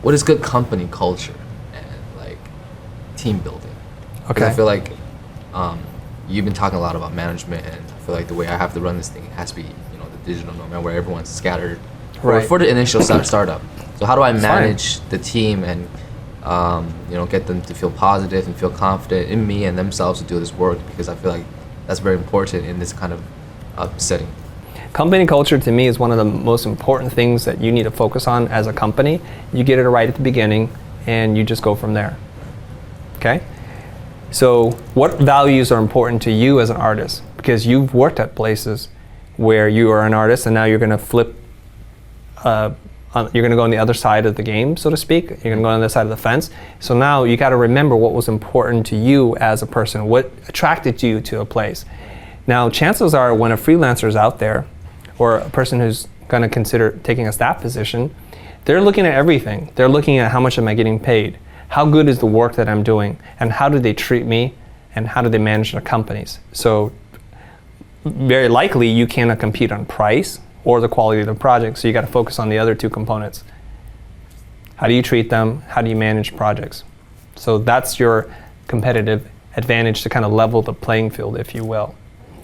what is good company culture and like team building? Okay. I feel like you've been talking a lot about management, and I feel like the way I have to run this thing has to be, the digital nomad where everyone's scattered. Right. For the initial startup. So how do I manage the team and get them to feel positive and feel confident in me and themselves to do this work, because I feel like that's very important in this kind of setting. Company culture to me is one of the most important things that you need to focus on as a company. You get it right at the beginning and you just go from there. Okay? So what values are important to you as an artist? Because you've worked at places where you are an artist and now you're going to flip, you're going to go on the other side of the game, so to speak. You're going to go on the other side of the fence. So now you got to remember what was important to you as a person, what attracted you to a place. Now, chances are when a freelancer is out there, or a person who's going to consider taking a staff position, they're looking at everything. They're looking at how much am I getting paid? How good is the work that I'm doing? And how do they treat me? And how do they manage their companies? So very likely you cannot compete on price or the quality of the project, so you got to focus on the other two components. How do you treat them? How do you manage projects? So that's your competitive advantage to kind of level the playing field, if you will.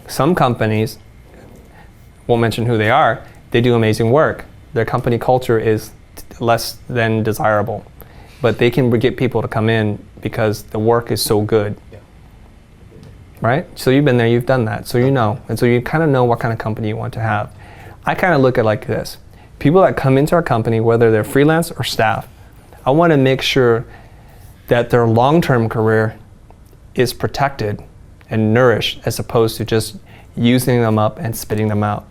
Some companies, won't mention who they are, they do amazing work. Their company culture is less than desirable, but they can get people to come in because the work is so good. Yeah. Right? So you've been there, you've done that, so you know. And so you kind of know what kind of company you want to have. I kind of look at it like this. People that come into our company, whether they're freelance or staff, I want to make sure that their long-term career is protected and nourished, as opposed to just using them up and spitting them out.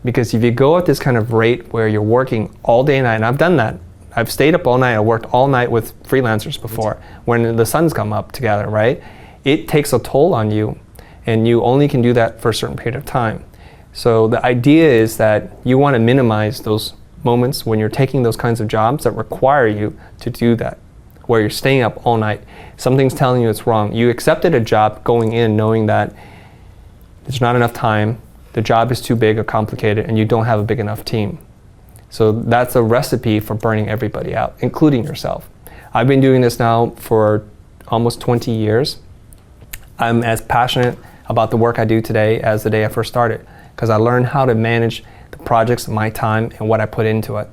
Because if you go at this kind of rate where you're working all day and night, and I've done that. I've stayed up all night. I worked all night with freelancers before when the sun's come up together, right? It takes a toll on you, and you only can do that for a certain period of time. So the idea is that you want to minimize those moments when you're taking those kinds of jobs that require you to do that, where you're staying up all night. Something's telling you it's wrong. You accepted a job going in knowing that there's not enough time, the job is too big or complicated, and you don't have a big enough team. So that's a recipe for burning everybody out, including yourself. I've been doing this now for almost 20 years. I'm as passionate about the work I do today as the day I first started, because I learned how to manage the projects, my time, and what I put into it.